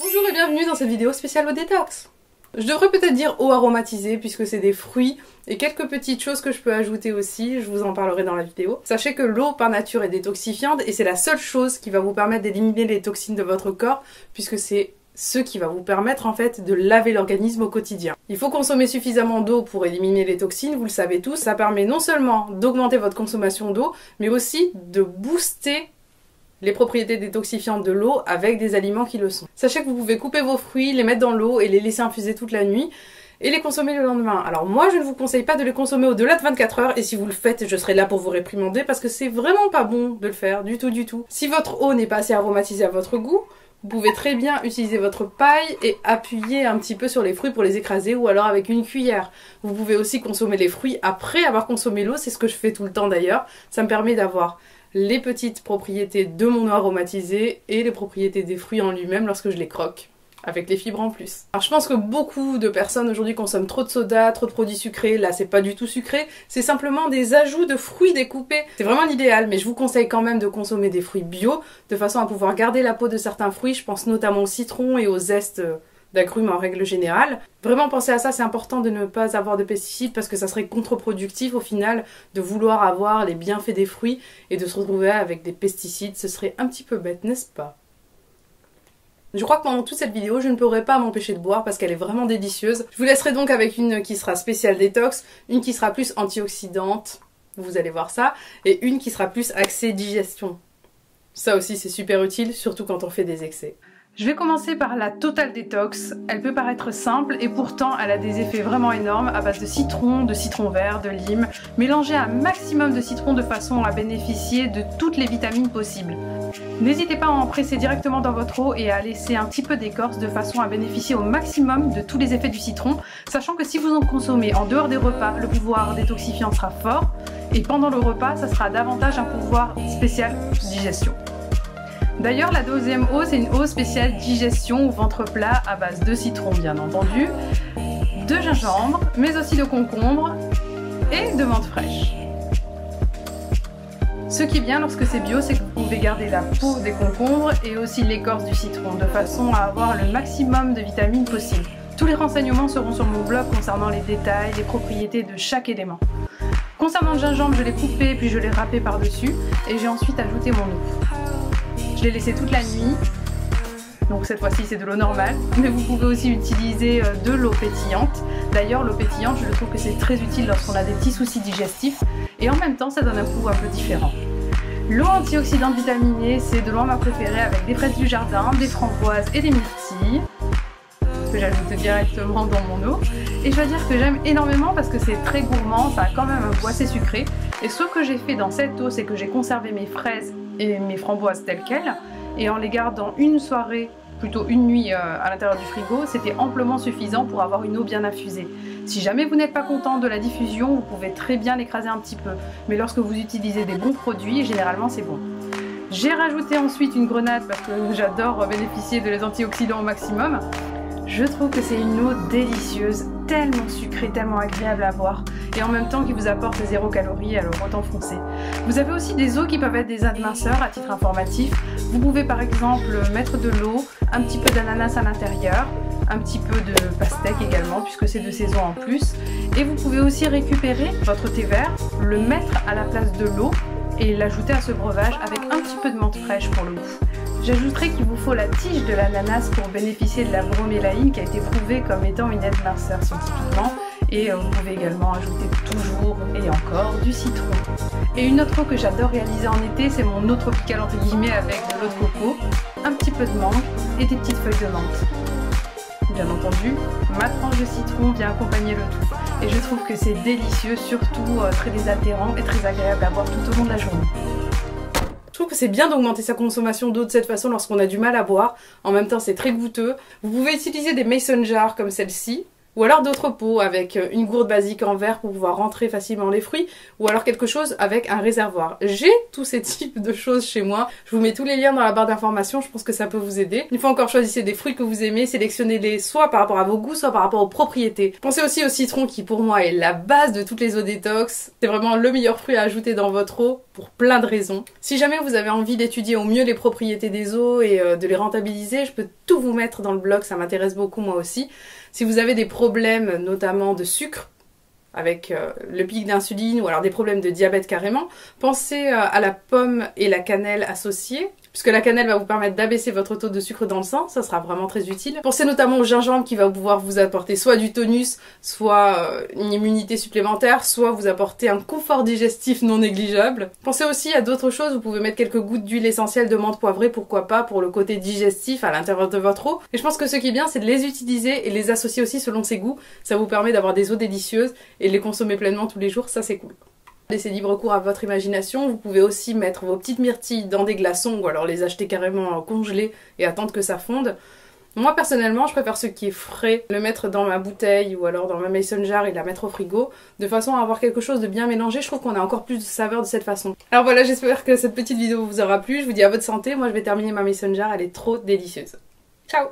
Bonjour et bienvenue dans cette vidéo spéciale eau détox. Je devrais peut-être dire eau aromatisée puisque c'est des fruits et quelques petites choses que je peux ajouter aussi, je vous en parlerai dans la vidéo. Sachez que l'eau par nature est détoxifiante et c'est la seule chose qui va vous permettre d'éliminer les toxines de votre corps puisque c'est ce qui va vous permettre en fait de laver l'organisme au quotidien. Il faut consommer suffisamment d'eau pour éliminer les toxines, vous le savez tous. Ça permet non seulement d'augmenter votre consommation d'eau, mais aussi de booster les propriétés détoxifiantes de l'eau avec des aliments qui le sont. Sachez que vous pouvez couper vos fruits, les mettre dans l'eau et les laisser infuser toute la nuit et les consommer le lendemain. Alors moi je ne vous conseille pas de les consommer au-delà de 24 heures et si vous le faites je serai là pour vous réprimander parce que c'est vraiment pas bon de le faire du tout. Si votre eau n'est pas assez aromatisée à votre goût, vous pouvez très bien utiliser votre paille et appuyer un petit peu sur les fruits pour les écraser ou alors avec une cuillère. Vous pouvez aussi consommer les fruits après avoir consommé l'eau, c'est ce que je fais tout le temps d'ailleurs. Ça me permet d'avoir les petites propriétés de mon eau aromatisée et les propriétés des fruits en lui-même lorsque je les croque, avec les fibres en plus. Alors je pense que beaucoup de personnes aujourd'hui consomment trop de soda, trop de produits sucrés. Là c'est pas du tout sucré, c'est simplement des ajouts de fruits découpés. C'est vraiment l'idéal, mais je vous conseille quand même de consommer des fruits bio, de façon à pouvoir garder la peau de certains fruits. Je pense notamment au citron et aux zestes d'agrumes en règle générale. Vraiment pensez à ça, c'est important de ne pas avoir de pesticides parce que ça serait contre-productif au final de vouloir avoir les bienfaits des fruits et de se retrouver avec des pesticides. Ce serait un petit peu bête, n'est-ce pas ? Je crois que pendant toute cette vidéo, je ne pourrai pas m'empêcher de boire parce qu'elle est vraiment délicieuse. Je vous laisserai donc avec une qui sera spéciale détox, une qui sera plus antioxydante, vous allez voir ça, et une qui sera plus axée digestion. Ça aussi c'est super utile, surtout quand on fait des excès. Je vais commencer par la Total Detox. Elle peut paraître simple et pourtant elle a des effets vraiment énormes à base de citron vert, de lime. Mélangez un maximum de citron de façon à bénéficier de toutes les vitamines possibles. N'hésitez pas à en presser directement dans votre eau et à laisser un petit peu d'écorce de façon à bénéficier au maximum de tous les effets du citron, sachant que si vous en consommez en dehors des repas, le pouvoir détoxifiant sera fort et pendant le repas, ça sera davantage un pouvoir spécial digestion. D'ailleurs, la deuxième eau, c'est une eau spéciale digestion au ventre plat à base de citron bien entendu, de gingembre, mais aussi de concombre et de menthe fraîche. Ce qui est bien lorsque c'est bio, c'est que vous pouvez garder la peau des concombres et aussi l'écorce du citron, de façon à avoir le maximum de vitamines possible. Tous les renseignements seront sur mon blog concernant les détails, les propriétés de chaque élément. Concernant le gingembre, je l'ai coupé puis je l'ai râpé par-dessus et j'ai ensuite ajouté mon eau. Je l'ai laissé toute la nuit, donc cette fois-ci c'est de l'eau normale, mais vous pouvez aussi utiliser de l'eau pétillante. D'ailleurs l'eau pétillante, je trouve que c'est très utile lorsqu'on a des petits soucis digestifs et en même temps ça donne un goût un peu différent. L'eau antioxydante vitaminée, c'est de l'eau ma préférée avec des fraises du jardin, des framboises et des myrtilles que j'ajoute directement dans mon eau. Et je dois dire que j'aime énormément parce que c'est très gourmand, ça a quand même un goût assez sucré. Et ce que j'ai fait dans cette eau, c'est que j'ai conservé mes fraises et mes framboises telles quelles, et en les gardant une soirée, plutôt une nuit à l'intérieur du frigo, c'était amplement suffisant pour avoir une eau bien infusée. Si jamais vous n'êtes pas content de la diffusion, vous pouvez très bien l'écraser un petit peu, mais lorsque vous utilisez des bons produits, généralement c'est bon. J'ai rajouté ensuite une grenade parce que j'adore bénéficier de les antioxydants au maximum. Je trouve que c'est une eau délicieuse, tellement sucrée, tellement agréable à boire et en même temps qui vous apporte 0 calories, alors autant foncer. Vous avez aussi des eaux qui peuvent être des adminceurs à titre informatif. Vous pouvez par exemple mettre de l'eau, un petit peu d'ananas à l'intérieur, un petit peu de pastèque également puisque c'est de saison en plus. Et vous pouvez aussi récupérer votre thé vert, le mettre à la place de l'eau et l'ajouter à ce breuvage avec un petit peu de menthe fraîche pour le goût. J'ajouterai qu'il vous faut la tige de l'ananas pour bénéficier de la bromélaïne qui a été prouvée comme étant une aide-minceur scientifiquement. Et vous pouvez également ajouter toujours et encore du citron. Et une autre eau que j'adore réaliser en été, c'est mon eau tropicale entre guillemets avec de l'eau de coco, un petit peu de menthe et des petites feuilles de menthe. Bien entendu, ma tranche de citron vient accompagner le tout. Et je trouve que c'est délicieux, surtout très désaltérant et très agréable à boire tout au long de la journée. Je trouve que c'est bien d'augmenter sa consommation d'eau de cette façon lorsqu'on a du mal à boire. En même temps, c'est très goûteux. Vous pouvez utiliser des mason jars comme celle-ci. Ou alors d'autres pots avec une gourde basique en verre pour pouvoir rentrer facilement les fruits, ou alors quelque chose avec un réservoir. J'ai tous ces types de choses chez moi. Je vous mets tous les liens dans la barre d'informations, je pense que ça peut vous aider. Une fois encore, choisissez des fruits que vous aimez, sélectionnez-les soit par rapport à vos goûts, soit par rapport aux propriétés. Pensez aussi au citron qui pour moi est la base de toutes les eaux détox. C'est vraiment le meilleur fruit à ajouter dans votre eau pour pour plein de raisons. Si jamais vous avez envie d'étudier au mieux les propriétés des eaux et de les rentabiliser, je peux tout vous mettre dans le blog, ça m'intéresse beaucoup moi aussi. Si vous avez des problèmes notamment de sucre, avec le pic d'insuline ou alors des problèmes de diabète carrément, pensez à la pomme et la cannelle associées, puisque la cannelle va vous permettre d'abaisser votre taux de sucre dans le sang, ça sera vraiment très utile. Pensez notamment au gingembre qui va pouvoir vous apporter soit du tonus, soit une immunité supplémentaire, soit vous apporter un confort digestif non négligeable. Pensez aussi à d'autres choses, vous pouvez mettre quelques gouttes d'huile essentielle de menthe poivrée, pourquoi pas, pour le côté digestif à l'intérieur de votre eau. Et je pense que ce qui est bien, c'est de les utiliser et les associer aussi selon ses goûts. Ça vous permet d'avoir des eaux délicieuses et de les consommer pleinement tous les jours, ça c'est cool. Laissez libre cours à votre imagination, vous pouvez aussi mettre vos petites myrtilles dans des glaçons ou alors les acheter carrément congelés et attendre que ça fonde. Moi personnellement je préfère ce qui est frais, le mettre dans ma bouteille ou alors dans ma mason jar et la mettre au frigo de façon à avoir quelque chose de bien mélangé. Je trouve qu'on a encore plus de saveur de cette façon. Alors voilà, j'espère que cette petite vidéo vous aura plu, je vous dis à votre santé, moi je vais terminer ma mason jar, elle est trop délicieuse. Ciao!